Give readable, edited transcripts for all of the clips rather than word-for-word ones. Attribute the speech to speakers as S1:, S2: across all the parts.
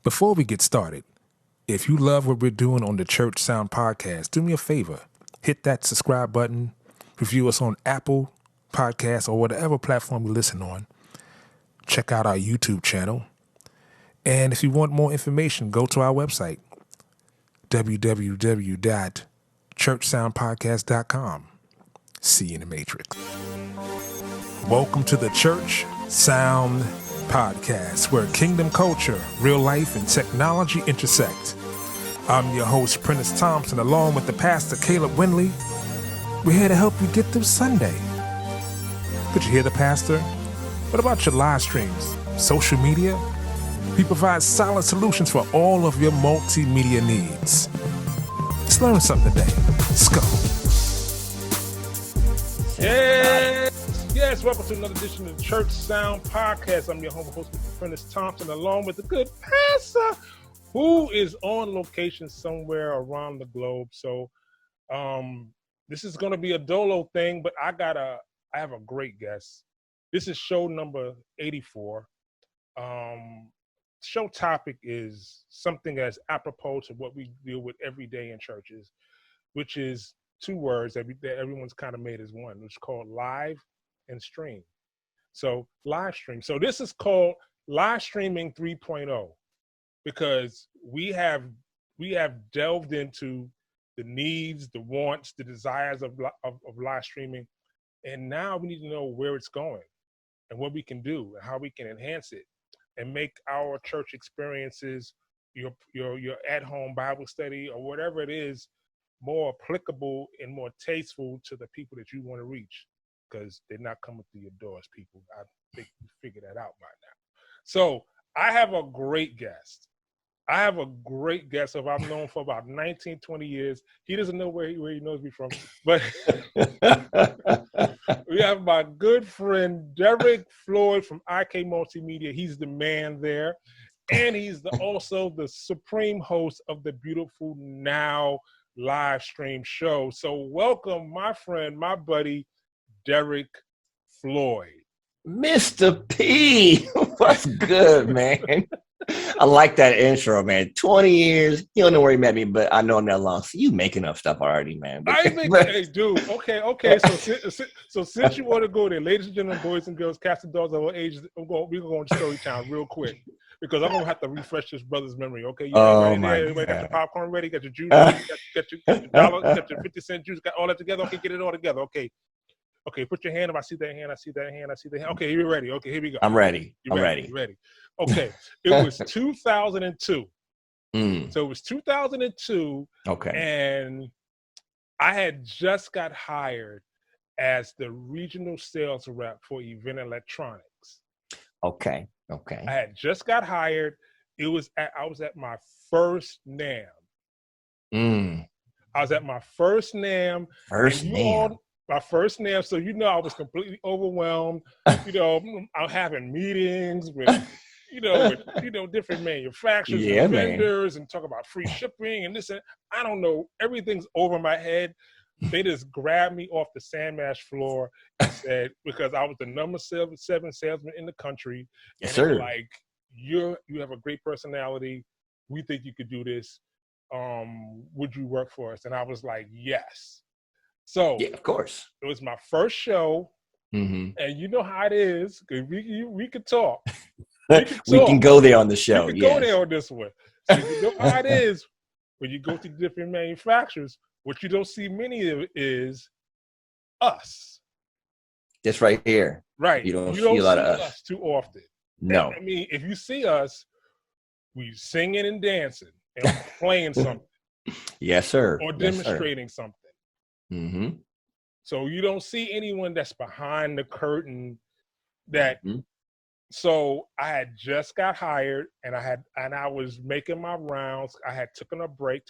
S1: Before we get started, if you love what we're doing on the Church Sound Podcast, do me a favor. Hit that subscribe button. Review us on Apple Podcasts or whatever platform you listen on. Check out our YouTube channel. And if you want more information, go to our website, www.churchsoundpodcast.com. See you in the Matrix. Welcome to the Church Sound Podcast, where kingdom culture, real life, and technology intersect. I'm your host, Prentice Thompson, along with the pastor, Caleb Winley. We're here to help you get through Sunday. Could you hear the pastor? What about your live streams, social media? We provide solid solutions for all of your multimedia needs. Let's learn something today. Let's go. Yes, welcome to another edition of the Church Sound Podcast. I'm your humble host, Mr. Prentice Thompson, along with the good pastor who is on location somewhere around the globe. So this is going to be a dolo thing, but I have a great guest. This is show number 84. Show topic is something that's apropos to what we deal with every day in churches, which is two words that everyone's kind of made as one, which is called live and stream. So live stream. So this is called live streaming 3.0 because we have delved into the needs, the wants, the desires of live streaming, and now we need to know where it's going and what we can do and how we can enhance it and make our church experiences, your at-home Bible study or whatever it is, more applicable and more tasteful to the people that you want to reach, because they're not coming through your doors, people. I think you figured that out by now. So I have a great guest. Who I've known for about 19, 20 years. He doesn't know where he knows me from, but we have my good friend, Derrick Floyd from IK Multimedia. He's the man there. And he's also the supreme host of the Beautiful Now live stream show. So welcome, my friend, my buddy, Derrick Floyd.
S2: Mr. P, what's good, man? I like that intro, man. 20 years. You don't know where you met me, but I know him that long. So you making up stuff already, man.
S1: Hey, dude. Okay. So since you want to go there, ladies and gentlemen, boys and girls, cats and dogs of all ages, we're going to go into story time real quick because I'm going to have to refresh this brother's memory. Okay, you everybody got your popcorn ready, got your juice, got your dollar, got your 50-cent juice, got all that together. Okay, get it all together. Okay, put your hand up. I see that hand. Okay, you're ready. Okay, here we go.
S2: I'm ready.
S1: You ready. Okay, it was 2002. So it was 2002.
S2: Okay.
S1: And I had just got hired as the regional sales rep for Event Electronics.
S2: Okay.
S1: I had just got hired. I was at my first NAM. I was at my first NAM. My first NAM, so I was completely overwhelmed. I'm having meetings with, different manufacturers and vendors, and talk about free shipping and this and I don't know. Everything's over my head. They just grabbed me off the Sandmash floor and said, because I was the number 7 salesman in the country.
S2: Yes,
S1: and
S2: sir.
S1: Like, you have a great personality. We think you could do this. Would you work for us? And I was like, yes. So
S2: yeah, of course.
S1: It was my first show, and you know how it is. We could talk.
S2: We can go there on the show.
S1: We can go there on this one. So you know how it is when you go to different manufacturers. What you don't see many of is us.
S2: Just right here.
S1: Right.
S2: You don't see a lot of us
S1: too often.
S2: No.
S1: I mean, if you see us, we singing and dancing and playing something.
S2: Yes, sir.
S1: Or demonstrating something.
S2: Mm-hmm.
S1: So you don't see anyone that's behind the curtain that So I had just got hired and I was making my rounds. I had taken a break.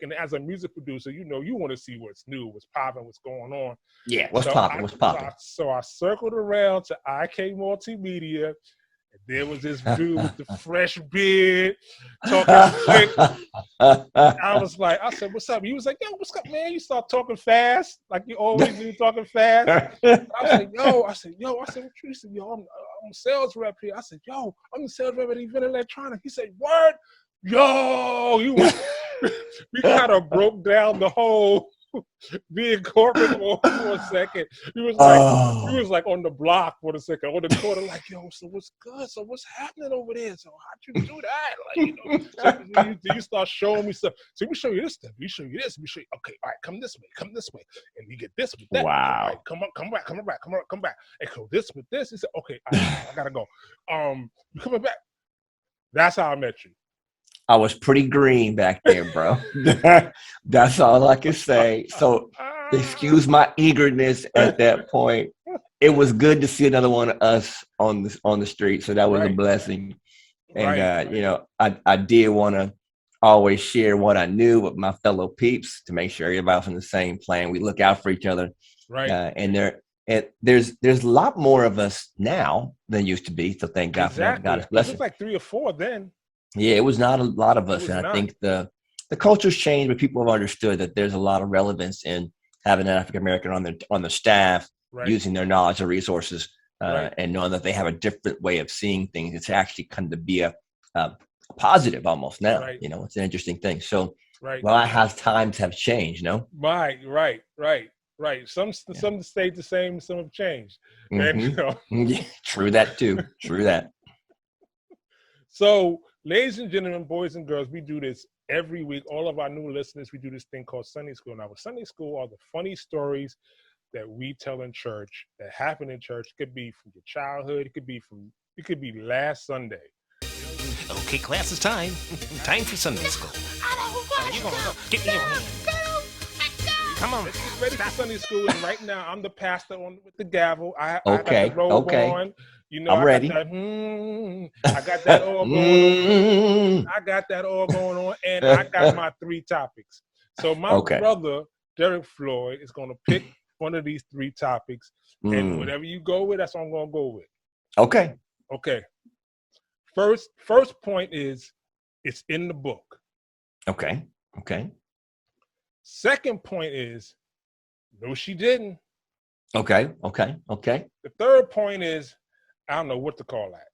S1: And as a music producer, you want to see what's new, what's popping, what's going on.
S2: Yeah, what's popping?
S1: So I circled around to IK Multimedia There was this dude with the fresh beard talking quick. I said, what's up? He was like, yo, what's up, man? You start talking fast, like you always do, talking fast. I was like, yo, what you? He said, yo, I'm a sales rep here. I said, yo, I'm the sales rep at Event Electronics. He said, word? Yo, we kind of broke down the whole being corporate for a second. He was like on the block for a second, on the corner, like, yo, so what's good? So what's happening over there? So how'd you do that? Like, so you start showing me stuff. So we show you this stuff. We show you this. We show you, okay, all right, come this way. And you get this with that.
S2: Wow.
S1: All right, come back. And go this with this. He said, okay, I gotta go. You coming back? That's how I met you.
S2: I was pretty green back there, bro. That's all I can say. So excuse my eagerness at that point. It was good to see another one of us on the street. So that was a blessing. And I did want to always share what I knew with my fellow peeps to make sure everybody's on the same plan. We look out for each other.
S1: Right.
S2: And there's a lot more of us now than used to be. So thank God for that. God is blessing.
S1: It was like 3 or 4 then.
S2: Yeah, it was not a lot of us. And I think the culture's changed, but people have understood that there's a lot of relevance in having an African American on the staff, using their knowledge and resources, and knowing that they have a different way of seeing things. It's actually kind of be a positive almost now. Right. It's an interesting thing. So times have changed, no?
S1: Right. Some stayed the same, some have changed.
S2: Mm-hmm. Yeah, true that too. True that.
S1: So, ladies and gentlemen, boys and girls, we do this every week. All of our new listeners, we do this thing called Sunday School. Now, with Sunday School are the funny stories that we tell in church, that happen in church. It could be from your childhood. It could be last Sunday.
S3: Okay, class, it's time. Time for Sunday School. You gonna go? Get me your hand. Come on.
S1: Let's get ready for Sunday School. And right now, I'm the pastor with the gavel. I got the robe on.
S2: I'm ready.
S1: I got that all going on. And I got my 3 topics. So my brother, Derrick Floyd, is going to pick one of these 3 topics. And whatever you go with, that's what I'm going to go with. Okay. First point is, it's in the book.
S2: Okay.
S1: Second point is, no, she didn't.
S2: Okay.
S1: The third point is, I don't know what to call that.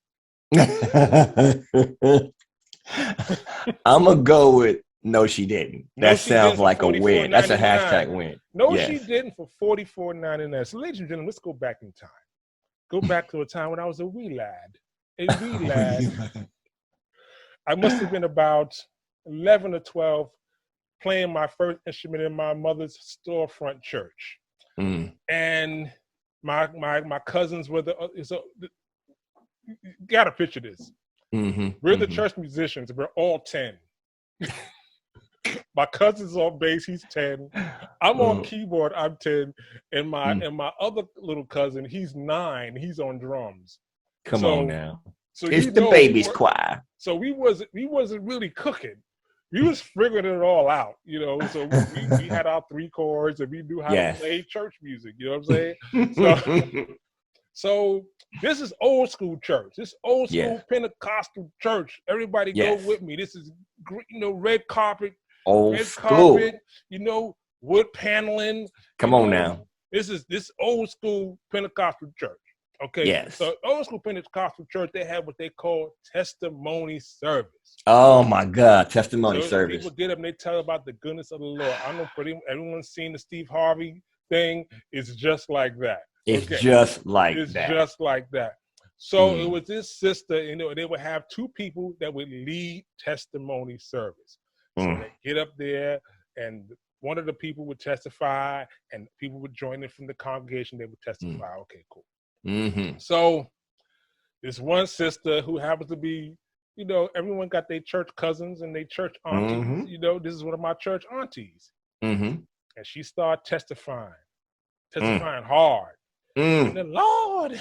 S2: I'm going to go with no, she didn't. That sounds like a win. That's a hashtag win.
S1: No, she didn't for $44.99. So, ladies and gentlemen, let's go back in time. Go back to a time when I was a wee lad. I must have been about 11 or 12, playing my first instrument in my mother's storefront church. And my cousins were you gotta picture this. We're the church musicians. We're all 10. My cousin's on bass, he's 10. I'm on keyboard, I'm 10. And my other little cousin, he's 9, he's on drums.
S2: Come on now. So it's the baby's choir.
S1: So we wasn't really cooking. We was figuring it all out, So we had our 3 chords and we knew how to play church music. You know what I'm saying? So this is old school church. This old school Pentecostal church. Everybody go with me. This is red carpet.
S2: Old school.
S1: Wood paneling.
S2: Come on now.
S1: This old school Pentecostal church. Okay.
S2: Yes.
S1: So old school Pentecostal church, they have what they call testimony service.
S2: Oh my God, testimony service.
S1: People get up and they tell about the goodness of the Lord. I know everyone's seen the Steve Harvey thing. It's just like that.
S2: It's just like
S1: that. So it was this sister, they would have 2 people that would lead testimony service. So they get up there and one of the people would testify and people would join in from the congregation. They would testify. Okay, cool. So this one sister who happens to be, everyone got their church cousins and their church aunties. This is one of my church aunties. And she started testifying hard. And the Lord,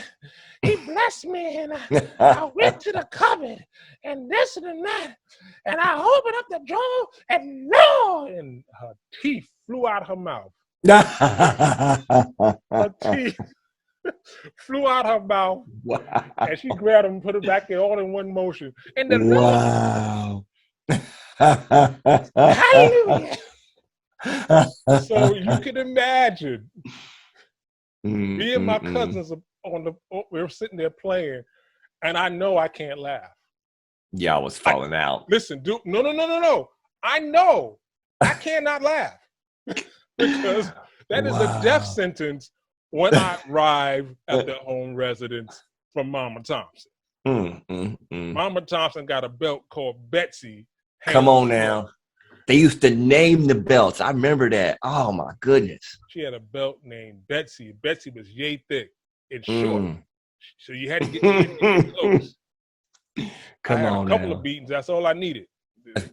S1: he blessed me, and I went to the cupboard and this and that, and I opened up the drawer, and Lord, and her teeth flew out her mouth. Her teeth. flew out her mouth,
S2: Wow.
S1: and she grabbed him and put it back there all in one motion. And then
S2: Wow.
S1: hallelujah. So you can imagine me and my cousins we were sitting there playing, and I know I can't laugh.
S2: Yeah, I was falling out.
S1: Listen, dude, no. I know I cannot laugh because that is a death sentence when I arrive at the home residence from Mama Thompson. Mama Thompson got a belt called Betsy.
S2: Come on now. They used to name the belts. I remember that. Oh my goodness.
S1: She had a belt named Betsy. Betsy was yay thick and short. So you had to get close.
S2: Come
S1: I had
S2: on
S1: a couple
S2: now.
S1: of beatings. That's all I needed.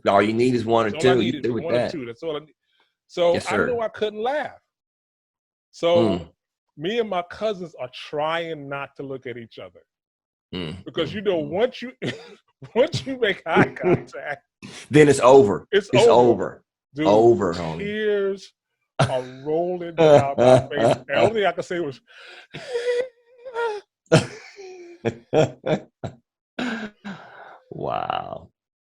S2: All you need is one or two. You do with
S1: one
S2: that.
S1: or two. That's all I need. So
S2: Yes,
S1: I knew I couldn't laugh. So me and my cousins are trying not to look at each other. Because once you make eye contact,
S2: then it's over. It's over.
S1: Dude,
S2: over, homie.
S1: Tears are rolling down my face. And the only thing I could say was
S2: wow.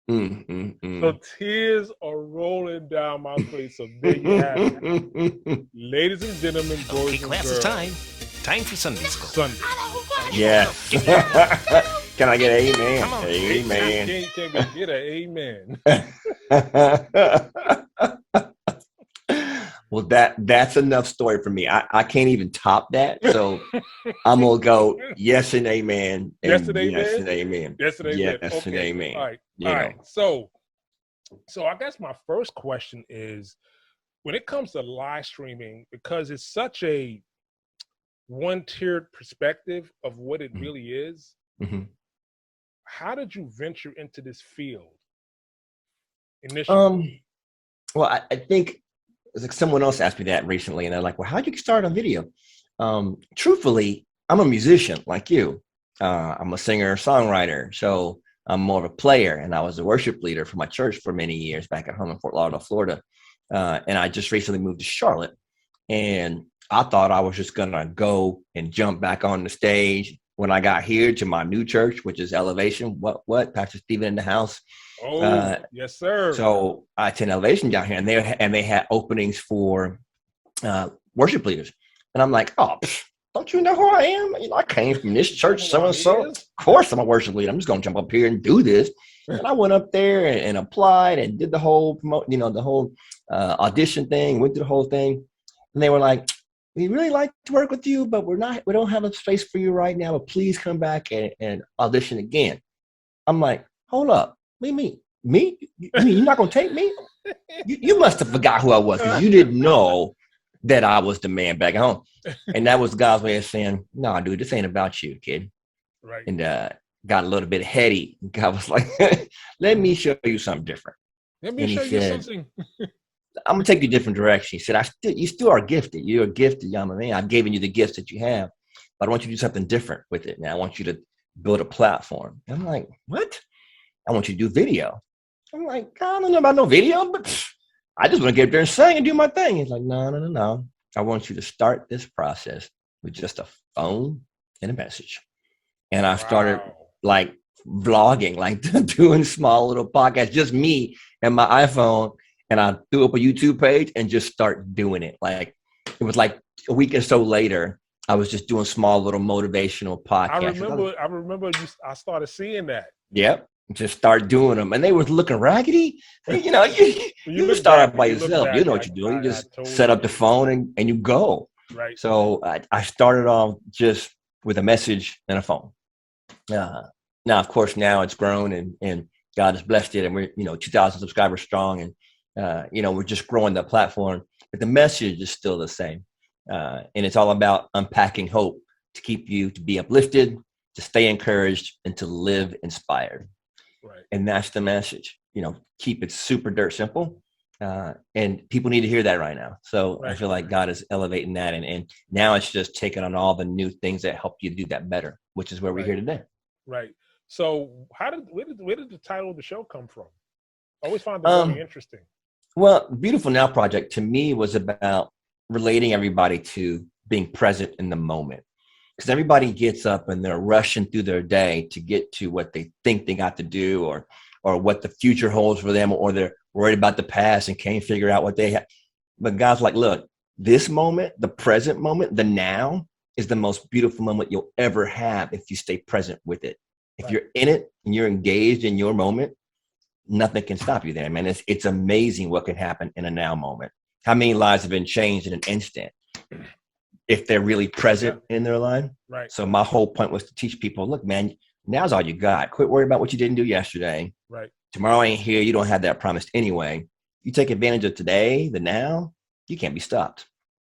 S1: So tears are rolling down my face. So there you have it. Ladies and gentlemen, boys
S3: Okay,
S1: and
S3: class
S1: girls.
S3: is time. Time for Sunday school.
S1: Sunday.
S2: Yeah. Can I get an amen?
S3: Come on.
S2: Amen.
S1: Can't get an amen.
S2: Well, that's enough story for me. I can't even top that. So I'm gonna go yes and amen. And
S1: Yes and amen.
S2: Yes and amen.
S1: Yes and amen.
S2: Yes and amen.
S1: All right.
S2: You
S1: All
S2: know.
S1: right. So I guess my first question is, when it comes to live streaming, because it's such a one-tiered perspective of what it really is, how did you venture into this field initially?
S2: Well, I think it's like someone else asked me that recently, and they're like, well, how'd you start on video? Truthfully, I'm a musician like you. I'm a singer, songwriter. So I'm more of a player, and I was a worship leader for my church for many years back at home in Fort Lauderdale, Florida. And I just recently moved to Charlotte, and I thought I was just going to go and jump back on the stage. When I got here to my new church, which is Elevation, what Pastor Stephen in the house.
S1: Oh, yes, sir.
S2: So I attend Elevation down here, and they had openings for worship leaders, and I'm like, oh, don't you know who I am? You know, I came from this church, so and so. Of course, I'm a worship leader. I'm just gonna jump up here and do this. And I went up there and applied and did the whole the whole audition thing. Went through the whole thing, and they were like, we really like to work with you, but we don't have a space for you right now. But please come back and audition again. I'm like, hold up. Me? You mean you're not gonna take me? You must have forgot who I was, because you didn't know that I was the man back home. And that was God's way of saying, no, dude, this ain't about you, kid.
S1: Right.
S2: And got a little bit heady. God was like, let me show you something different.
S1: Let me show you something.
S2: I'm gonna take you a different direction. He said, you still are gifted. You're a gifted young man. I've given you the gifts that you have, but I want you to do something different with it. Now I want you to build a platform. And I'm like, what? I want you to do video. I'm like, I don't know about no video, but I just want to get up there and sing and do my thing. He's like, no. I want you to start this process with just a phone and a message. And I started like vlogging, like doing small little podcasts, just me and my iPhone. And I threw up a YouTube page and just start doing it. Like it was like a week or so later, I was just doing small little motivational podcasts.
S1: I remember I started seeing that.
S2: Yep. Just start doing them. And they were looking raggedy. You know, you start out by yourself. You know what you're doing. You just set up the phone and you go.
S1: Right.
S2: So I started off just with a message and a phone. Now, of course, now it's grown and God has blessed it. And we're, 2,000 subscribers strong. And, we're just growing the platform. But the message is still the same. And it's all about unpacking hope to keep you to be uplifted, to stay encouraged, and to live inspired.
S1: Right.
S2: And that's the message, keep it super dirt simple. And people need to hear that right now. So I feel like God is elevating that. And now it's just taking on all the new things that help you do that better, which is where we're here today.
S1: Right. So where did the title of the show come from? I always found that very interesting.
S2: Well, Beautiful Now Project to me was about relating everybody to being present in the moment. because everybody gets up and they're rushing through their day to get to what they think they got to do, or what the future holds for them, or they're worried about the past and can't figure out what they have. But God's like, look, this moment, the present moment, the now is the most beautiful moment you'll ever have if you stay present with it. If you're in it and you're engaged in your moment, nothing can stop you there, man. It's amazing what can happen in a now moment. How many lives have been changed in an instant if they're really present in their life?
S1: Right.
S2: So my whole point was to teach people, look, man, now's all you got. Quit worrying about what you didn't do yesterday.
S1: Right.
S2: Tomorrow ain't here. You don't have that promised anyway. You take advantage of today, the now, you can't be stopped.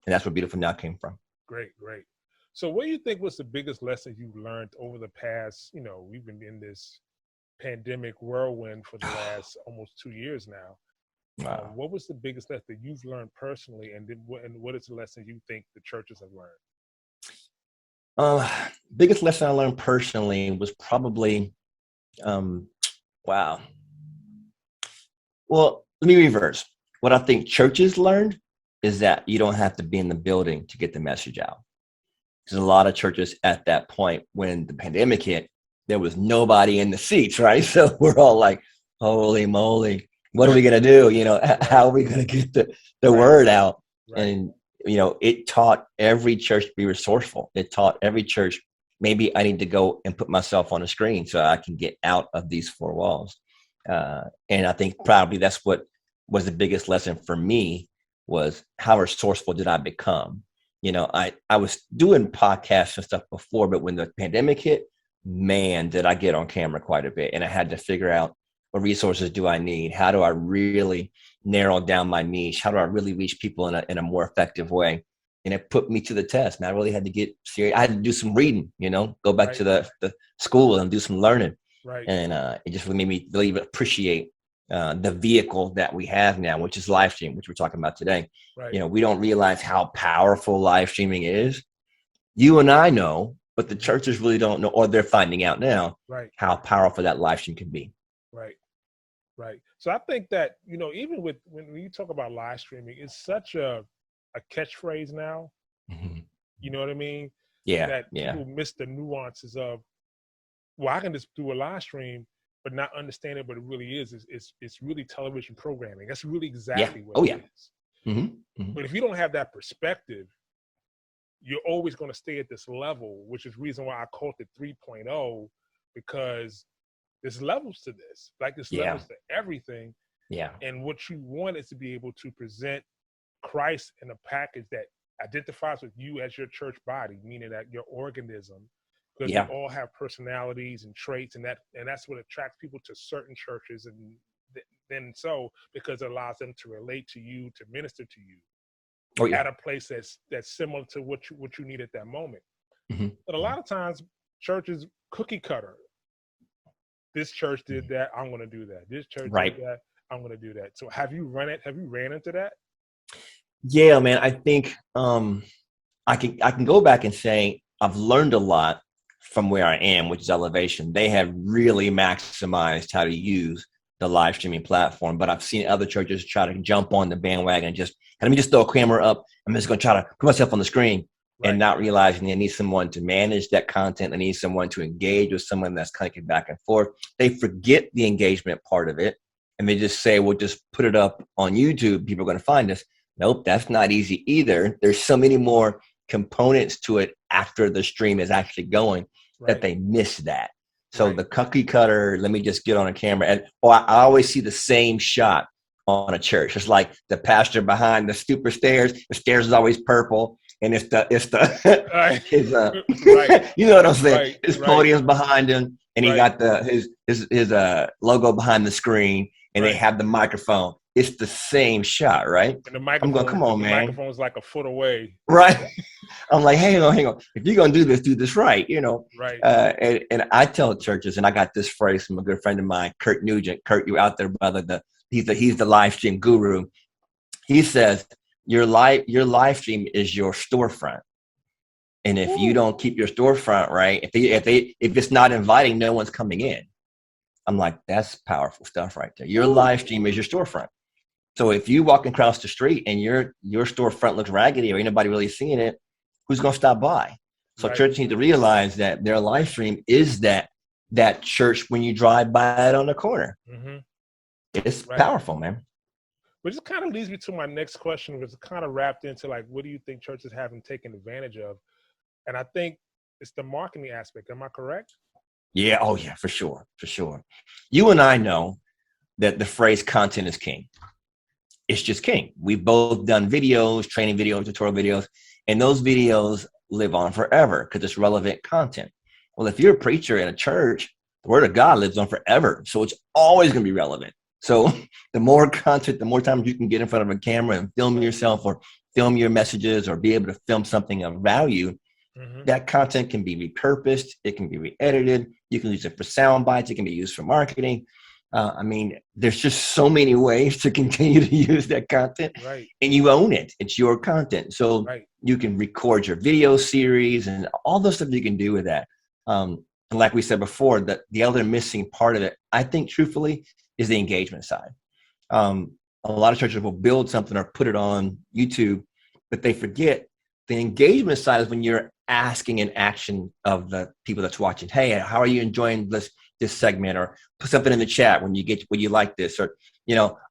S2: And that's where Beautiful Now came from.
S1: Great. So what do you think was the biggest lesson you learned over the past, we've been in this pandemic whirlwind for the last almost 2 years now.
S2: Wow.
S1: What was the biggest lesson you've learned personally, and what is the lesson you think the churches have learned?
S2: Biggest lesson I learned personally was probably, wow. Well, let me reverse. What I think churches learned is that you don't have to be in the building to get the message out. Because a lot of churches at that point, when the pandemic hit, there was nobody in the seats, right? So we're all like, holy moly, what are we going to do? How are we going to get the word out? Right. And, it taught every church to be resourceful. It taught every church, maybe I need to go and put myself on a screen so I can get out of these four walls. And I think probably that's what was the biggest lesson for me, was how resourceful did I become? I was doing podcasts and stuff before, but when the pandemic hit, man, did I get on camera quite a bit. And I had to figure out, what resources do I need? How do I really narrow down my niche? How do I really reach people in a more effective way? And it put me to the test, man. I really had to get serious. I had to do some reading, go back to the school and do some learning. Right. And it just really made me really appreciate the vehicle that we have now, which is live stream, which we're talking about today. Right. We don't realize how powerful live streaming is. You and I know, but the churches really don't know, or they're finding out now, right, how powerful that live stream can be.
S1: Right. So I think that, even when you talk about live streaming, it's such a catchphrase now. Mm-hmm. You know what I mean?
S2: Yeah.
S1: That people miss the nuances of, well, I can just do a live stream, but not understand it, but it really is. It's really television programming. That's really exactly what it is. Mm-hmm. Mm-hmm. But if you don't have that perspective, you're always going to stay at this level, which is the reason why I called it 3.0, because there's levels to this. Like, there's levels to everything. Yeah. And what you want is to be able to present Christ in a package that identifies with you as your church body, meaning that your organism, because we all have personalities and traits, and that's what attracts people to certain churches, and then because it allows them to relate to you, to minister to you at a place that's similar to what you need at that moment. Mm-hmm. But a lot of times churches cookie cutter. This church did that, I'm going to do that. This church did that, I'm going to do that. So have you ran into that?
S2: Yeah, man. I think I can go back and say I've learned a lot from where I am, which is Elevation. They have really maximized how to use the live streaming platform, but I've seen other churches try to jump on the bandwagon and let me just throw a camera up. I'm just going to try to put myself on the screen. Right. And not realizing they need someone to manage that content. They need someone to engage with someone that's connected back and forth. They forget the engagement part of it. And they just say, well, just put it up on YouTube. People are going to find us. Nope, that's not easy either. There's so many more components to it after the stream is actually going that they miss that. So the cookie cutter, let me just get on a camera. I always see the same shot on a church. It's like the pastor behind the stupid stairs. The stairs is always purple. And it's his you know what I'm saying? His podium's behind him, and he got his logo behind the screen, and they have the microphone. It's the same shot, right?
S1: And the microphone, I'm going,
S2: come on, man.
S1: The microphone's like a foot away.
S2: Right. I'm like, hang on. If you're going to do this right, Right. And I tell churches, and I got this phrase from a good friend of mine, Kurt Nugent. Kurt, you out there, brother. He's the live stream guru. He says, your live stream is your storefront. And if you don't keep your storefront right, if it's not inviting, no one's coming in. I'm like, that's powerful stuff right there. Your live stream is your storefront. So if you walk across the street and your storefront looks raggedy or anybody really seeing it, who's going to stop by? So church needs to realize that their live stream is that church when you drive by it on the corner.
S1: Mm-hmm.
S2: It's powerful, man.
S1: Which just kind of leads me to my next question, which is kind of wrapped into like, what do you think churches haven't taken advantage of? And I think it's the marketing aspect. Am I correct?
S2: Yeah. Oh, yeah, for sure. For sure. You and I know that the phrase content is king. It's just king. We've both done videos, training videos, tutorial videos, and those videos live on forever because it's relevant content. Well, if you're a preacher in a church, the word of God lives on forever. So it's always going to be relevant. So the more content, the more times you can get in front of a camera and film yourself or film your messages or be able to film something of value, that content can be repurposed. It can be re-edited. You can use it for sound bites. It can be used for marketing. I mean, there's just so many ways to continue to use that content, and you own it. It's your content. So you can record your video series and all those stuff you can do with that. And like we said before, that the other missing part of it, I think truthfully, is the engagement side. A lot of churches will build something or put it on YouTube, but they forget the engagement side is when you're asking an action of the people that's watching. Hey, how are you enjoying this segment? Or put something in the chat when you like this. Or,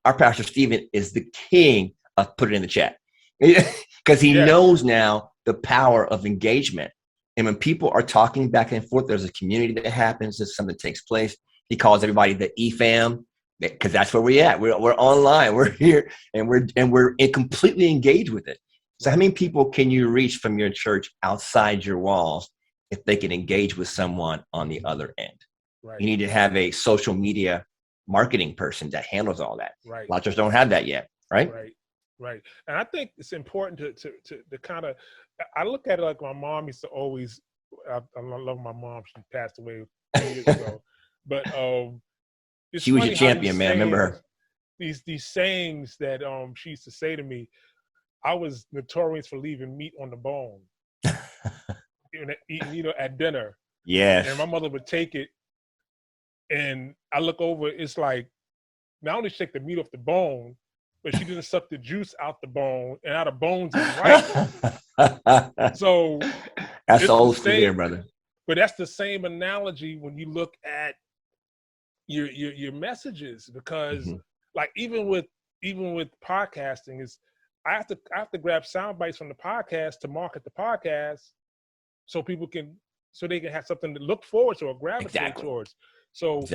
S2: our Pastor Stephen is the king of put it in the chat because he knows now the power of engagement. And when people are talking back and forth, there's a community that happens. There's something that takes place. He calls everybody the EFAM because that's where we're at. We're online. We're here and we're completely engaged with it. So how many people can you reach from your church outside your walls if they can engage with someone on the other end? You need to have a social media marketing person that handles all that. A lot of churches don't have that yet, right?
S1: Right. And I think it's important to kind of, I look at it like my mom used to always, I love my mom. She passed away 2 years ago. But
S2: she was your champion, man. I remember her.
S1: These sayings that she used to say to me, I was notorious for leaving meat on the bone, at dinner.
S2: Yes.
S1: And my mother would take it, and I look over, it's like, not only take the meat off the bone, but she didn't suck the juice out the bone, and out of bones is right. So
S2: that's the old school there, brother.
S1: But that's the same analogy when you look at your messages, because like even with podcasting is I have to grab sound bites from the podcast to market the podcast so they can have something to look forward to or gravitate towards. So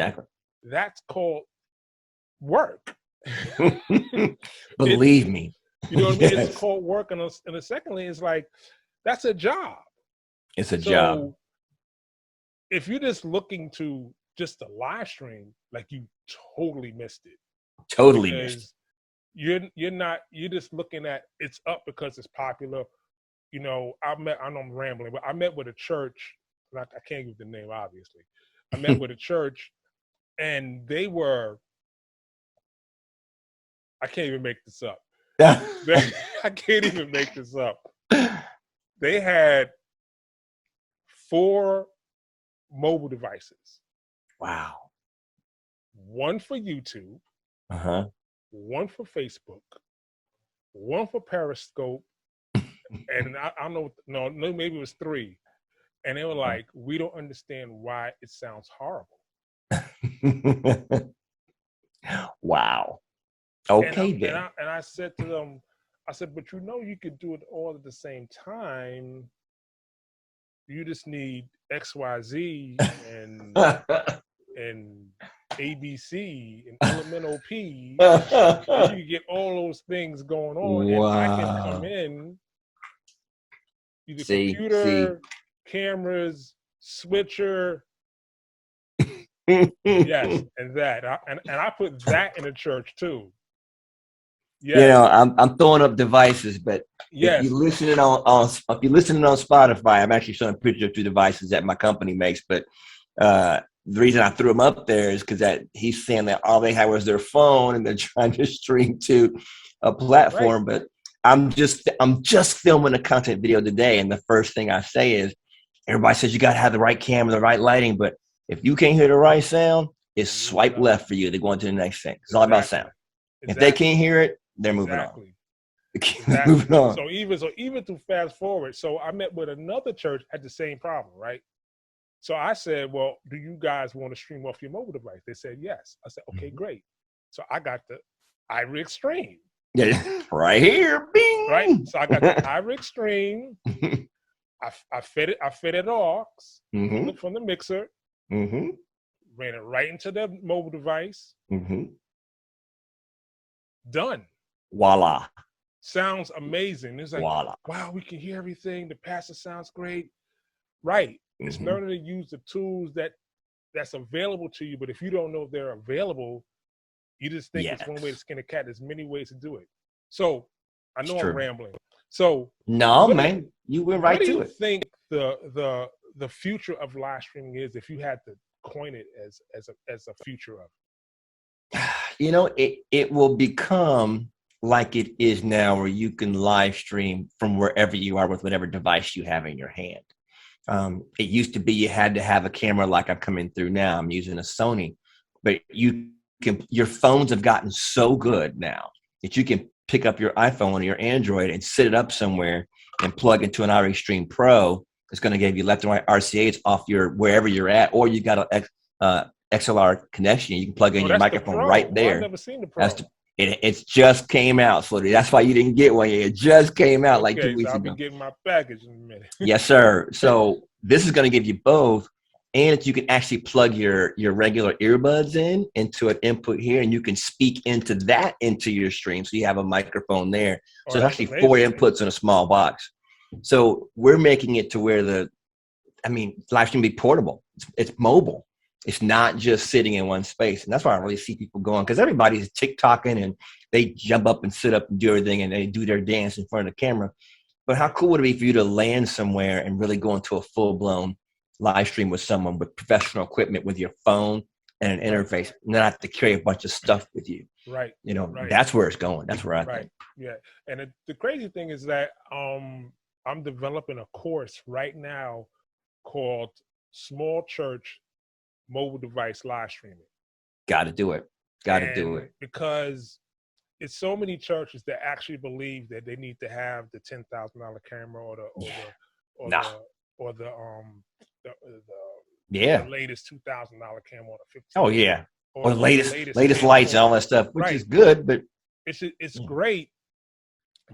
S1: that's called work.
S2: Believe me.
S1: You know what I mean? It's called work. And secondly, it's like, that's a job.
S2: It's a job.
S1: If you're just looking to just the live stream, like you totally missed it.
S2: Totally missed it.
S1: You're just looking at it's up because it's popular. I know I'm rambling, but I met with a church. I can't give the name, obviously. I met with a church, and they were, I can't even make this up. I can't even make this up. They had 4 mobile devices.
S2: Wow.
S1: One for YouTube. One for Facebook. One for Periscope. And I don't know. No, maybe it was 3. And they were like, we don't understand why it sounds horrible.
S2: Wow. Okay, then.
S1: And I said to them, but you could do it all at the same time. You just need XYZ and ABC and elemental P. And you get all those things going on. And I can come in, either computer, cameras, switcher. Yes, and that. And I put that in the church too. Yes.
S2: I'm throwing up devices, but if you're listening on Spotify, I'm actually showing pictures of 2 devices that my company makes. But the reason I threw them up there is because that he's saying that all they had was their phone and they're trying to stream to a platform. But I'm just filming a content video today, and the first thing I say is, everybody says you got to have the right camera, the right lighting, but if you can't hear the right sound, it's swipe left for you to go on to the next thing. It's all about sound. If they can't hear it, they're moving on.
S1: Exactly.
S2: Moving on.
S1: So even to fast forward, so I met with another church had the same problem, right? So I said, well, do you guys want to stream off your mobile device? They said yes. I said, okay, great. So I got the iRig Stream.
S2: Yeah, right here. Bing.
S1: Right. So I got the iRig Stream. I fed it aux from the mixer. Ran it right into the mobile device. Done.
S2: Voila.
S1: Sounds amazing. It's like,
S2: voila.
S1: Wow, we can hear everything. The pastor sounds great. Right. It's learning to use the tools that's available to you. But if you don't know if they're available, you just think it's one way to skin a cat. There's many ways to do it. So I know I'm rambling. So
S2: no, man, you went right to it.
S1: What do you think the future of live streaming is, if you had to coin it as a future of?
S2: You know, it will become like it is now, where you can live stream from wherever you are with whatever device you have in your hand. It used to be you had to have a camera like I'm coming through now. I'm using a Sony, but your phones have gotten so good now that you can pick up your iPhone or your Android and sit it up somewhere and plug into an iRig Stream Pro. It's going to give you left and right RCAs off wherever you're at, or you got a XLR connection. You can plug in your microphone right there.
S1: I've never seen the Pro.
S2: It just came out, Floyd. That's why you didn't get one yet. It just came out like 2 weeks ago.
S1: I'll be getting my package in a minute.
S2: Yes, sir. So this is going to give you both, and you can actually plug your regular earbuds into an input here, and you can speak into your stream. So you have a microphone there. So it's actually amazing. 4 inputs in a small box. So we're making it to where live stream be portable. It's mobile. It's not just sitting in one space. And that's why I really see people going, because everybody's TikToking and they jump up and sit up and do everything and they do their dance in front of the camera. But how cool would it be for you to land somewhere and really go into a full-blown live stream with someone with professional equipment, with your phone and an interface, not have to carry a bunch of stuff with you.
S1: Right.
S2: You know, that's where it's going. That's where I think.
S1: Yeah. And the crazy thing is that I'm developing a course right now called Small Church Mobile Device Live Streaming. Got to do it. Because it's so many churches that actually believe that they need to have the $10,000 camera or the latest $2,000 camera or the $15,000.
S2: Oh yeah. Or the latest lights and all that stuff, which is good, but
S1: it's great.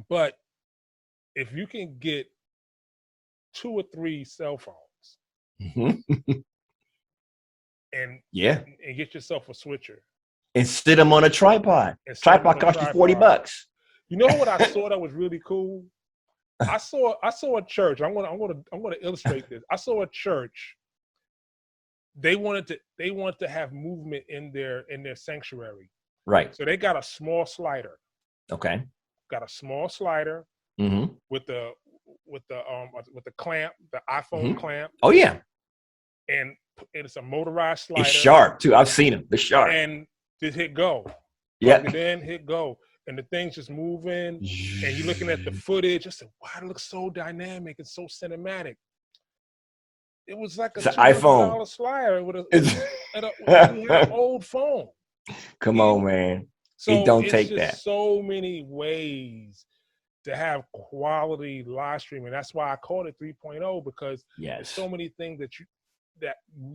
S1: But if you can get 2 or 3 cell phones and get yourself a switcher
S2: and sit them on a tripod. Tripod costs you $40.
S1: You know what I saw that was really cool? I saw a church. I'm gonna illustrate this. I saw a church. They wanted to have movement in their sanctuary.
S2: Right.
S1: So they got a small slider.
S2: Okay.
S1: Got a small slider with the clamp, the iPhone clamp.
S2: Oh yeah.
S1: And it's a motorized slider.
S2: It's sharp too. I've seen them. They're sharp.
S1: And just hit go.
S2: Yeah.
S1: Plug it in, hit go. And the thing's just moving. And you're looking at the footage. I said, wow, it looks so dynamic and so cinematic. It was like a $200 slider with an old phone.
S2: Come on, man.
S1: So
S2: it don't take that.
S1: So many ways to have quality live streaming. That's why I called it 3.0, because there's so many things that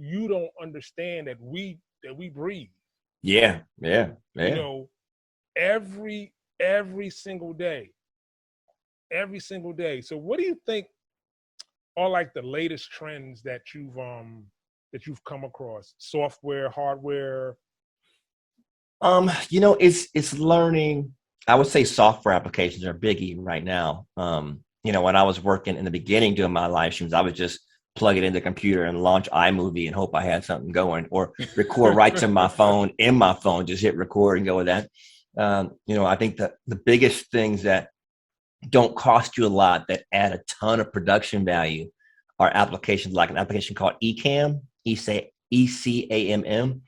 S1: you don't understand that we breathe.
S2: Yeah.
S1: You know, every single day. Every single day. So what do you think are like the latest trends that you've come across? Software, hardware?
S2: You know, it's learning. I would say software applications are biggie right now. You know, when I was working in the beginning doing my live streams, I would just plug it in the computer and launch iMovie and hope I had something going, or record right to my phone, just hit record and go with that. You know, I think that the biggest things that don't cost you a lot that add a ton of production value are applications like an application called Ecamm, ECAMM.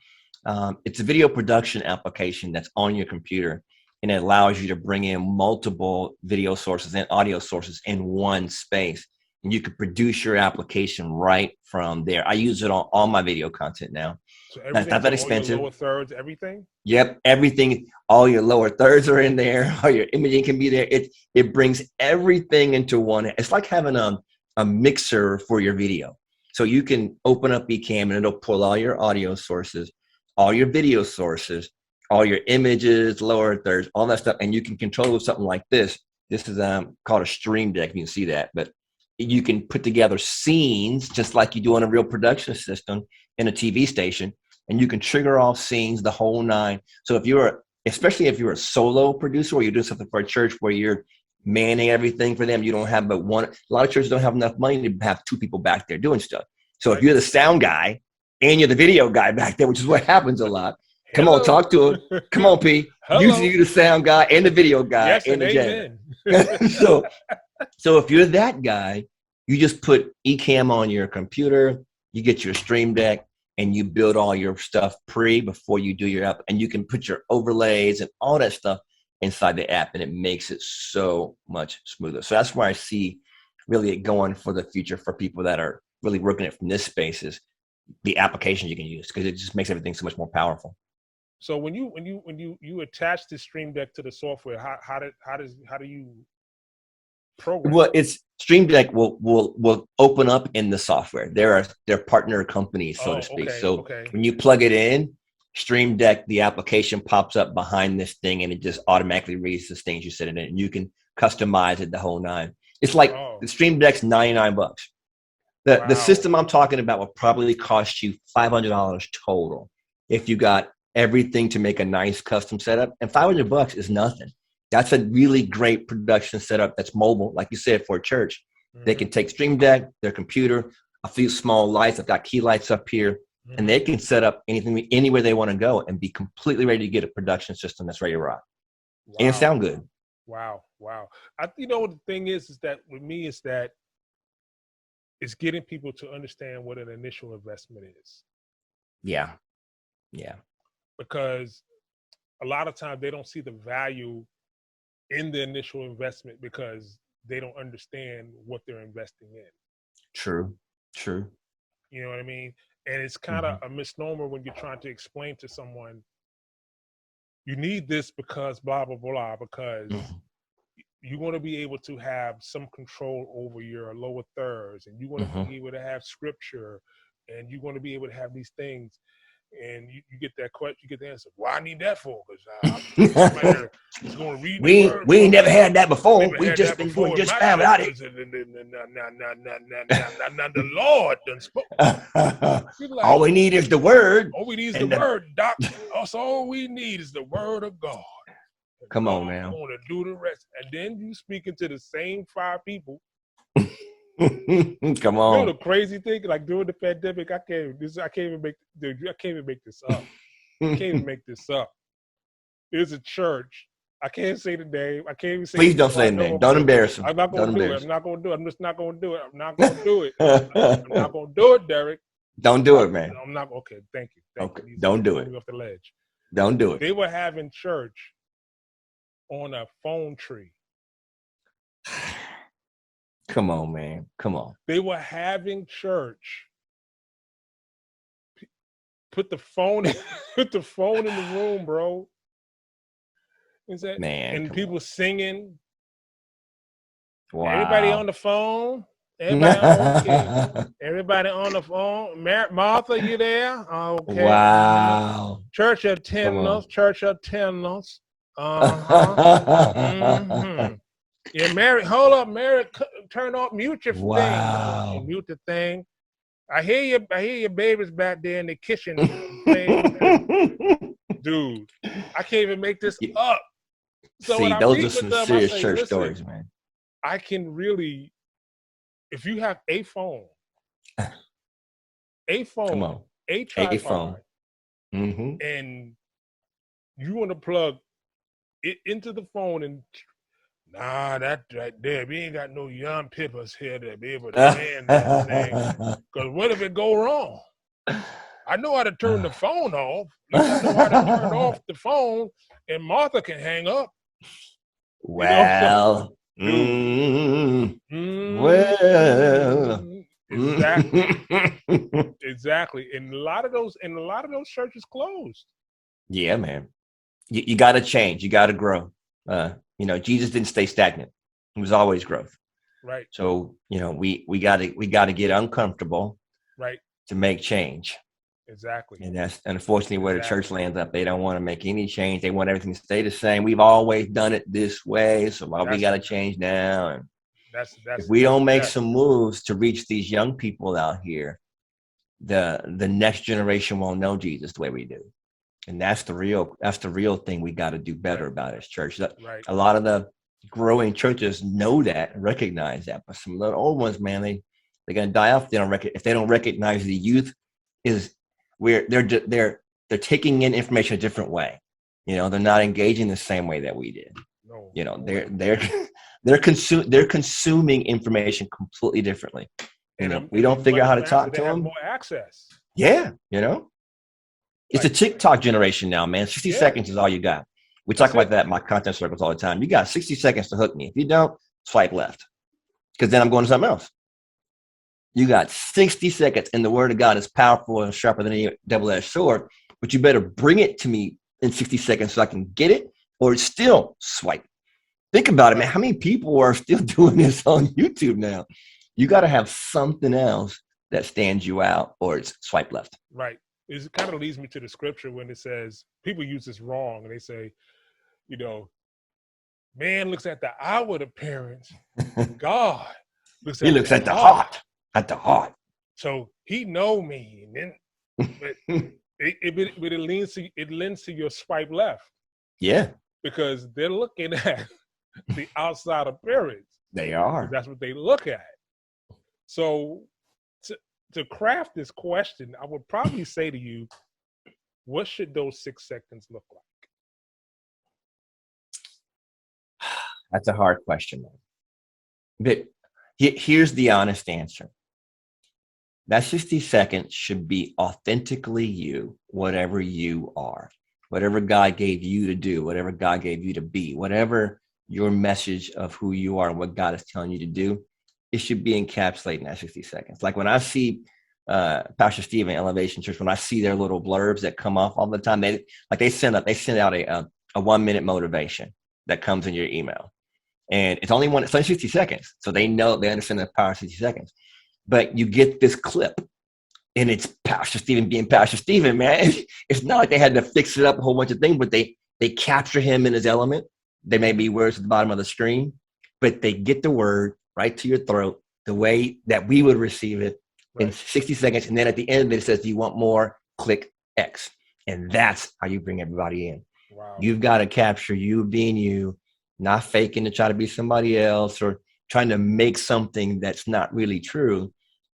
S2: It's a video production application that's on your computer, and it allows you to bring in multiple video sources and audio sources in one space. and you can produce your application right from there. I use it on all my video content now.
S1: So
S2: It's not that
S1: all your
S2: expensive.
S1: lower thirds, everything.
S2: Yep, everything, all your lower thirds are in there. All your imaging can be there. It brings everything into one. It's like having a mixer for your video. So you can open up Ecamm and it'll pull all your audio sources, all your video sources, all your images, lower thirds, all that stuff, and you can control with something like this. This is called a stream deck. You can see that, but you can put together scenes just like you do on a real production system in a TV station. And you can trigger off scenes, the whole nine. So especially if you're a solo producer or you're doing something for a church where you're manning everything for them, you don't have but one. A lot of churches don't have enough money to have two people back there doing stuff. So if you're the sound guy and you're the video guy back there, which is what happens a lot. Come on, talk to him. Come on, P. Usually you're the sound guy and the video guy.
S1: Yes,
S2: and the
S1: amen.
S2: So if you're that guy, you just put Ecamm on your computer, you get your stream deck, and you build all your stuff before you do your app, and you can put your overlays and all that stuff inside the app, and it makes it so much smoother. So that's where I see really it going for the future for people that are really working it from this space is the application you can use, because it just makes everything so much more powerful.
S1: So when you attach the stream deck to the software, how do you program?
S2: Well, it's Stream Deck will open up in the software. They're partner companies, so to speak. When you plug it in, Stream Deck, the application pops up behind this thing, and it just automatically reads the things you set in it, and you can customize it the whole nine. It's like the Stream Deck's $99. The system I'm talking about will probably cost you $500 total if you got everything to make a nice custom setup, and $500 is nothing. That's a really great production setup that's mobile, like you said, for a church. Mm-hmm. They can take Stream Deck, their computer, a few small lights. I've got key lights up here, and they can set up anything anywhere they want to go and be completely ready to get a production system that's ready to rock. Wow. And it sound good.
S1: Wow. The thing is that with me is that it's getting people to understand what an initial investment is.
S2: Yeah.
S1: Because a lot of times they don't see the value in the initial investment because they don't understand what they're investing in.
S2: True.
S1: You know what I mean? And it's kind of a misnomer when you're trying to explain to someone, you need this because blah, blah, blah, because you want to be able to have some control over your lower thirds, and you want to be able to have scripture, and you want to be able to have these things. And you get that question, you get the answer. Well, I need that for because somebody is going to read.
S2: We ain't never had that before. We just been doing just fine without it.
S1: Now the Lord done spoke. Like,
S2: all we need is the word.
S1: All we need is the word, Doc. Also, all we need is the word of God.
S2: Come on, man.
S1: I'm going to do the rest, and then you speaking to the same 5 people.
S2: Come on.
S1: You know the crazy thing, like during the pandemic, I can't even make this up. There's a church. I can't say the name. I can't even say.
S2: Please don't say the name. Don't embarrass him.
S1: I'm not going to do it. I'm not going to do it. I'm just not going to do it. I'm not going to do it. I'm not going to do it, Derrick.
S2: Don't do it, man.
S1: I'm not. Okay, thank you.
S2: Okay, don't do it.
S1: Off the ledge.
S2: Don't do it.
S1: They were having church on a phone tree.
S2: Come on, man. Come on.
S1: They were having church. Put the phone in the room, bro. Is that
S2: man?
S1: And people singing.
S2: Wow.
S1: Everybody on the phone. Everybody on the phone. Martha, you there? Okay.
S2: Wow.
S1: Church attendance. Yeah, Mary, hold up, Mary, turn off, mute your thing. Mute the thing. I hear your babies back there in the kitchen. Dude, I can't even make this up. So
S2: see, those are some serious church stories, man.
S1: I can really, if you have a phone,
S2: come on,
S1: a tripod,
S2: and
S1: you want to plug it into the phone and nah, that right there. We ain't got no young pippers here to be able to man that thing. Because what if it go wrong? I know how to turn the phone off. I know how to turn off the phone, and Martha can hang up.
S2: Well,
S1: Dude.
S2: Well,
S1: Exactly. And a lot of those churches closed.
S2: Yeah, man. You got to change. You got to grow. Jesus didn't stay stagnant. It was always growth.
S1: Right.
S2: So, we got to get uncomfortable,
S1: right,
S2: to make change.
S1: Exactly.
S2: And that's unfortunately where the church lands up. They don't want to make any change. They want everything to stay the same. We've always done it this way, so why we got to change now? And if we don't make some moves to reach these young people out here, the next generation won't know Jesus the way we do. And that's the real thing we got to do better about as church.
S1: Right.
S2: A lot of the growing churches know that and recognize that, but some of the old ones, man, they're gonna die off. If they don't recognize the youth is where they're taking in information a different way. They're not engaging the same way that we did.
S1: No.
S2: They're consuming information completely differently. We don't figure out how to talk to them.
S1: More access.
S2: Yeah, it's a TikTok generation now, man. 60 seconds is all you got. We talk about that in my content circles all the time. You got 60 seconds to hook me. If you don't, swipe left, because then I'm going to something else. You got 60 seconds, and the word of God is powerful and sharper than any double-edged sword, but you better bring it to me in 60 seconds so I can get it, or still swipe. Think about it, man. How many people are still doing this on YouTube now? You got to have something else that stands you out, or it's swipe left.
S1: Right. It kind of leads me to the scripture when it says, people use this wrong, and they say, man looks at the outward appearance, God looks at the heart.
S2: At the heart.
S1: So he know me, and then but it lends to your swipe left.
S2: Yeah.
S1: Because they're looking at the outside appearance.
S2: They are.
S1: That's what they look at. So to craft this question, I would probably say to you, what should those 6 seconds look like?
S2: That's a hard question. But here's the honest answer. That 60 seconds should be authentically you, whatever you are, whatever God gave you to do, whatever God gave you to be, whatever your message of who you are and what God is telling you to do, it should be encapsulated in that 60 seconds. Like when I see Pastor Steve and Elevation Church, when I see their little blurbs that come off all the time, they send out a 1 minute motivation that comes in your email. And it's only 60 seconds. So they understand the power of 60 seconds. But you get this clip and it's Pastor Stephen being Pastor Stephen, man. It's not like they had to fix it up a whole bunch of things, but they capture him in his element. There may be words at the bottom of the screen, but they get the word right to your throat the way that we would receive it in 60 seconds. And then at the end of it, it says, do you want more? Click X. And that's how you bring everybody in.
S1: Wow.
S2: You've got to capture you being you, not faking to try to be somebody else or trying to make something that's not really true.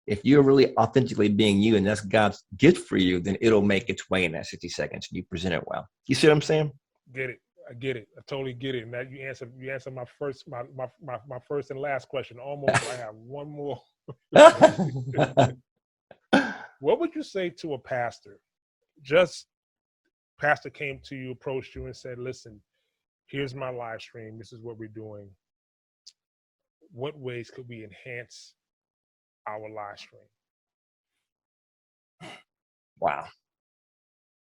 S2: If you're really authentically being you and that's God's gift for you, then it'll make its way in that 60 seconds and you present it well. You see what I'm saying?
S1: Get it. I get it. I totally get it. And that you answered my first and last question. Almost. I have one more. What would you say to a pastor? Pastor came to you, approached you and said, listen, here's my live stream. This is what we're doing. What ways could we enhance our live stream?
S2: Wow.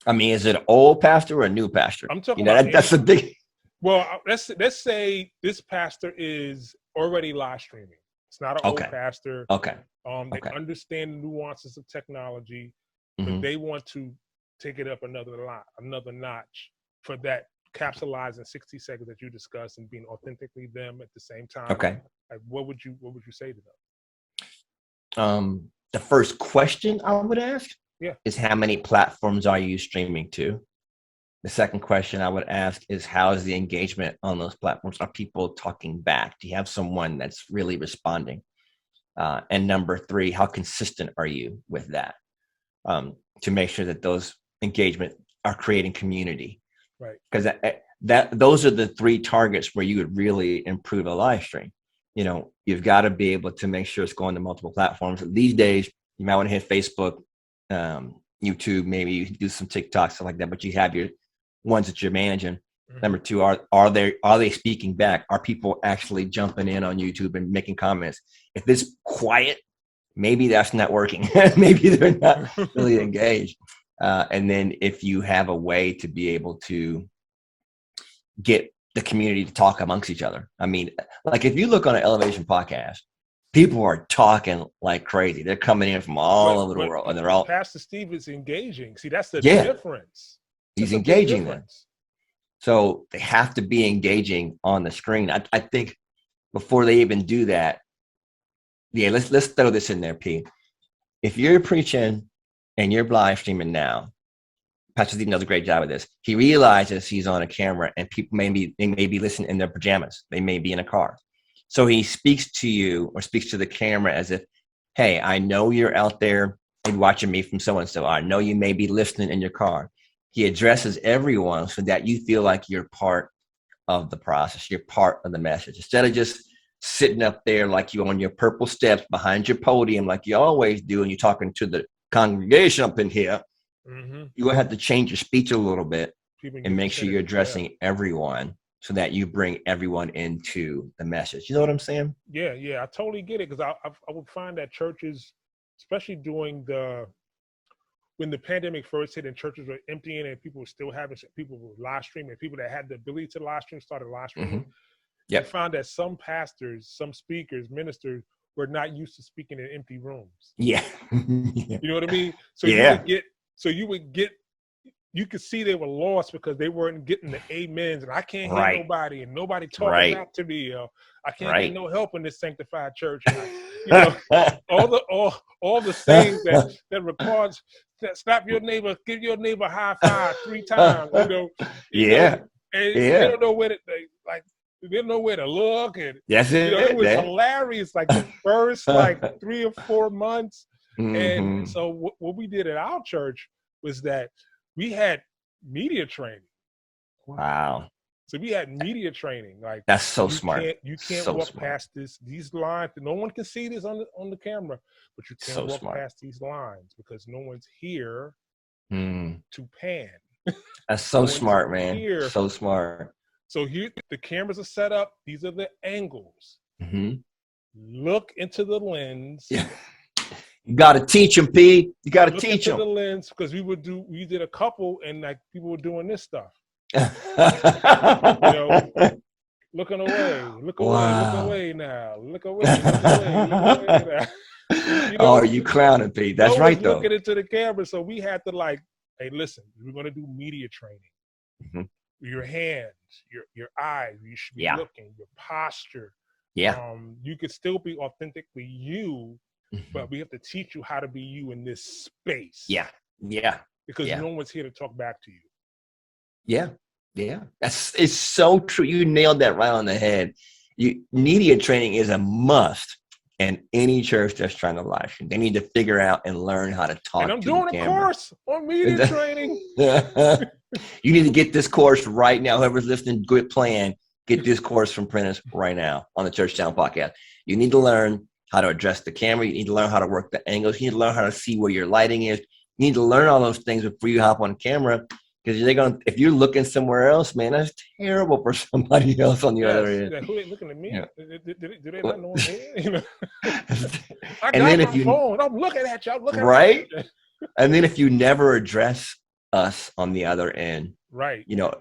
S2: I mean, is it an old pastor or a new pastor?
S1: I'm talking about
S2: that's a big.
S1: Well, let's say this pastor is already live streaming. It's not an old pastor.
S2: Okay.
S1: They understand the nuances of technology, but they want to take it up another notch for that capsulizing 60 seconds that you discussed and being authentically them at the same time.
S2: Okay.
S1: Like, what would you say to
S2: them? The first question I would ask is how many platforms are you streaming to? The second question I would ask is how is the engagement on those platforms? Are people talking back? Do you have someone that's really responding? And number 3, how consistent are you with that? To make sure that those engagement are creating community.
S1: Right.
S2: Because those are the 3 targets where you would really improve a live stream. You've got to be able to make sure it's going to multiple platforms. These days, you might want to hit Facebook, YouTube, maybe you can do some TikTok, stuff like that, but you have your ones that you're managing. Number two, are they speaking back? Are people actually jumping in on YouTube and making comments? If it's quiet, maybe that's not working. Maybe they're not really engaged. And then if you have a way to be able to get the community to talk amongst each other. I mean, like if you look on an Elevation podcast, people are talking like crazy. They're coming in from all over the world, and they're all.
S1: Pastor Steve is engaging. See, that's the difference.
S2: He's engaging them. So they have to be engaging on the screen. I think before they even do that, let's throw this in there, P. If you're preaching and you're live streaming now, Pastor Steve does a great job of this. He realizes he's on a camera and people may be listening in their pajamas. They may be in a car. So he speaks to you or speaks to the camera as if, hey, I know you're out there and watching me from so-and-so. I know you may be listening in your car. He addresses everyone so that you feel like you're part of the process. You're part of the message. Instead of just sitting up there like you're on your purple steps behind your podium like you always do and you're talking to the congregation up in here, you're going to have to change your speech a little bit and make sure you're addressing everyone so that you bring everyone into the message. You know what I'm saying?
S1: Yeah, I totally get it, because I would find that churches, especially during when the pandemic first hit and churches were emptying and people were still having people were live streaming, people that had the ability to live stream started live streaming. I found that some pastors, some speakers, ministers were not used to speaking in empty rooms.
S2: Yeah.
S1: You know what I mean? So you could see they were lost because they weren't getting the amens, and I can't hear nobody, and nobody talking back to me. I can't get no help in this sanctified church. And all the sayings that records slap your neighbor, give your neighbor a high five 3 times. And they don't know where to they didn't know where to look, and it was hilarious. Like the first 3 or 4 months, and so what we did at our church was that we had media training.
S2: Wow!
S1: So we had media training. Like
S2: that's so smart.
S1: You can't walk past these lines. No one can see this on the camera, but you can't walk past these lines because no one's here to pan.
S2: That's so smart, man. So smart.
S1: So here, the cameras are set up. These are the angles. Look into the lens.
S2: Yeah. You got to teach them, P. You got to teach them.
S1: The lens, because we did a couple, and like people were doing this stuff. Looking away. Look away now. Look away now.
S2: Are you clowning, P? That's right, though.
S1: Looking into the camera, so we had to hey, listen, we're going to do media training. Your hands, your eyes, you should be looking, your posture. You could still be authentically you, but we have to teach you how to be you in this space. Because no one's here to talk back to you. It's so true. You nailed that right on the head. Media training is a must. And any church that's trying to live stream, they need to figure out and learn how to talk. And I'm doing a course on media training.
S2: You need to get this course right now. Whoever's listening, good plan. Get this course from Prentice right now on the Church Town podcast. You need to learn how to address the camera. You need to learn how to work the angles. You need to learn how to see where your lighting is. You need to learn all those things before you hop on camera. Because if you're looking somewhere else, man, that's terrible for somebody else on the other end.
S1: Who ain't looking at me? Do they not know I'm here? I got my phone. I'm looking at you. I'm looking at you.
S2: And then if you never address us on the other end,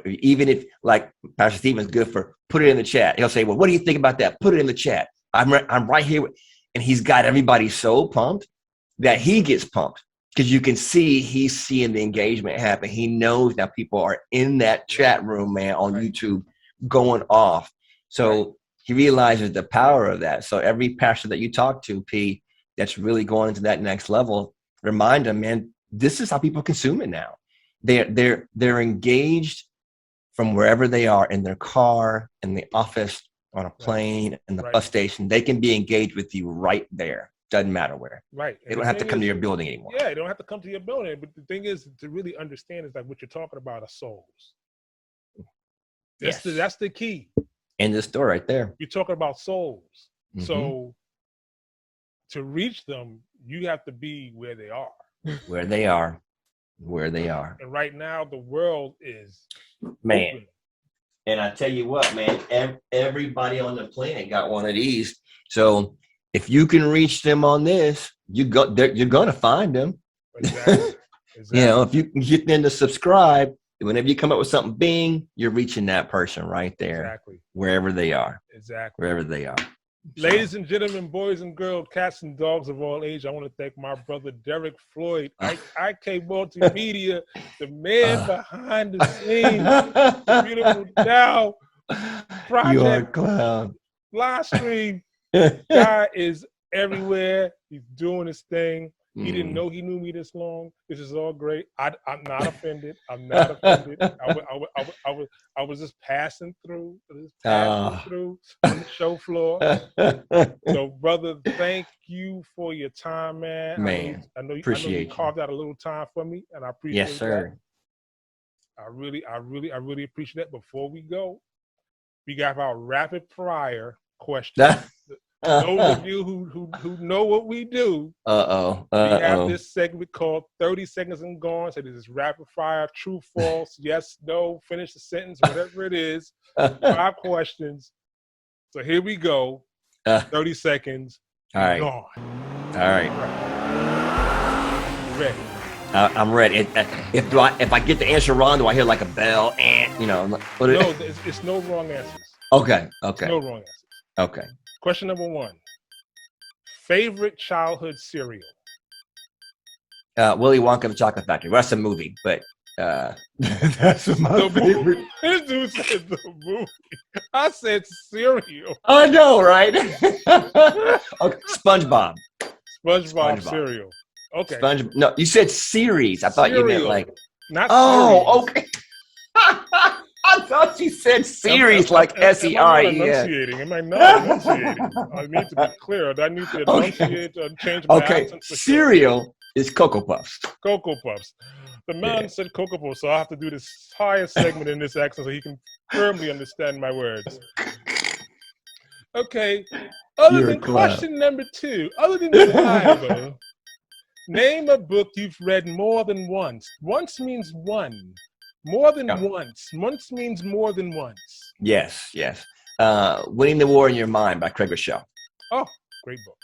S2: even if like Pastor Stephen's good for put it in the chat. He'll say, well, what do you think about that? Put it in the chat. I'm right here. And he's got everybody so pumped that he gets pumped. Because you can see he's seeing the engagement happen. He knows that people are in that chat room, man, on YouTube going off. So he realizes the power of that. So every pastor that you talk to, P, that's really going into that next level, remind them, man, this is how people consume it now. They're engaged from wherever they are, in their car, in the office, on a plane, in the bus station. They can be engaged with you right there. Doesn't matter where.
S1: Right.
S2: They don't have to come to your building anymore.
S1: Yeah, they don't have to come to your building. But the thing is, to really understand is like what you're talking about are souls. That's the key.
S2: In the store right there.
S1: You're talking about souls. So to reach them, you have to be where they are.
S2: Where they are. And right
S1: now the world is
S2: man. And I tell you what, man, everybody on the planet got one of these. So if you can reach them on this, you're gonna find them.
S1: Exactly.
S2: You know, if you can get them to subscribe, whenever you come up with something bing, you're reaching that person right there.
S1: Exactly.
S2: Wherever they are.
S1: Exactly.
S2: Wherever they are.
S1: Ladies and gentlemen, boys and girls, cats and dogs of all age, I want to thank my brother Derrick Floyd, IK Multimedia, the man behind the scenes, the beautiful Now Project.
S2: You are a clown.
S1: Live stream. Guy is everywhere. He's doing his thing. He didn't know he knew me this long. This is all great. I'm not offended. I'm not offended. I was just passing through. On the show floor. So, brother, thank you for your time, man. I know you carved out a little time for me, and I appreciate that.
S2: Yes, sir.
S1: I really appreciate that. Before we go, we got our rapid fire question. Those of you who know what we do, we have this segment called 30 Seconds and Gone. So this is rapid fire, true, false, yes, no, finish the sentence, whatever it is. 5 questions. So here we go. 30 seconds.
S2: All right.
S1: Gone.
S2: All right.
S1: Ready.
S2: I'm ready. If I get the answer wrong, do I hear like a bell? And no,
S1: it's no wrong answers.
S2: Okay.
S1: No wrong answers.
S2: Okay.
S1: Question number 1. Favorite childhood cereal?
S2: Willy Wonka and the Chocolate Factory. Well, that's a movie, but that's my favorite.
S1: This dude said the movie. I said cereal.
S2: I know, right? Okay. SpongeBob
S1: Cereal. Okay.
S2: No, you said series. I thought you meant like.
S1: Not series.
S2: Okay. I thought you said series like SERIE.
S1: Am I not enunciating? I need to be clear. I need to enunciate and change my accent.
S2: Cereal is Cocoa Puffs.
S1: Cocoa Puffs. The man said Cocoa Puffs, so I have to do this entire segment in this accent so he can firmly understand my words. Okay. Other than question number 2, other than the Bible, name a book you've read more than once. Once means one. More than once. Once means more than once.
S2: Yes. Winning the War in Your Mind by Craig Rochelle.
S1: Oh, great book.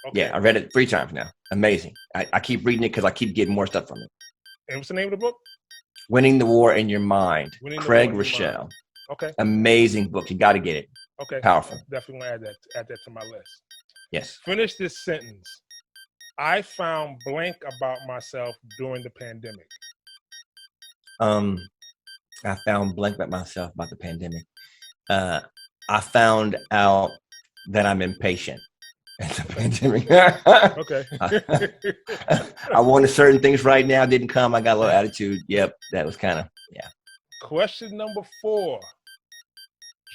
S1: Okay.
S2: Yeah, I read it 3 times now. Amazing. I keep reading it because I keep getting more stuff from it.
S1: And what's the name of the book?
S2: Winning the War in Your Mind. Craig Rochelle.
S1: Okay.
S2: Amazing book. You got to get it.
S1: Okay.
S2: Powerful.
S1: Definitely want to add that to my list.
S2: Yes.
S1: Finish this sentence. I found blank about myself during the pandemic.
S2: I found blank about myself about the pandemic. I found out that I'm impatient at the pandemic.
S1: Okay.
S2: I wanted certain things right now, didn't come. I got a little attitude. Yep, that was kind of, yeah.
S1: Question number 4.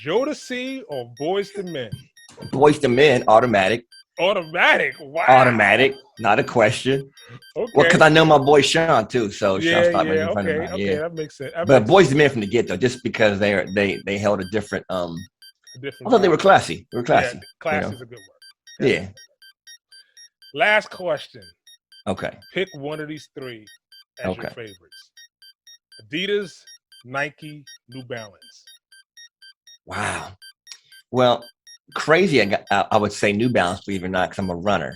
S1: Jodeci or Boyz II Men?
S2: Boyz II Men, automatic.
S1: Automatic? Wow.
S2: Automatic, not a question.
S1: Okay.
S2: Well, because I know my boy Sean too, so Sean's not making fun of me.
S1: Okay, that makes sense.
S2: But Boyz II Men from the get though, just because they held a different although they were classy. They were classy.
S1: Yeah, class is a good word.
S2: Yeah.
S1: Last question.
S2: Okay.
S1: Pick one of these 3 as your favorites. Adidas, Nike, New Balance.
S2: Wow. Well, crazy. I would say New Balance, believe it or not, because I'm a runner.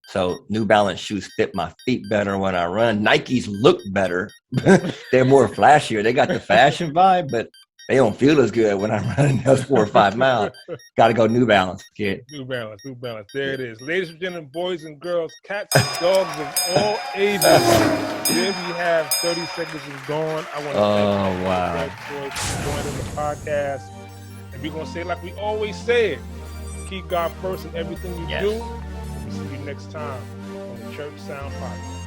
S2: So New Balance shoes fit my feet better when I run. Nikes look better. They're more flashier. They got the fashion vibe, but they don't feel as good when I'm running those 4 or 5 miles. Got to go New Balance, kid.
S1: New Balance. There it is. Ladies and gentlemen, boys and girls, cats and dogs of all ages. There we have 30 Seconds is Gone. I want to thank you for joining the podcast. And we're going to say it like we always say it. Keep God first in everything you do. We'll see you next time on the Church Sound Podcast.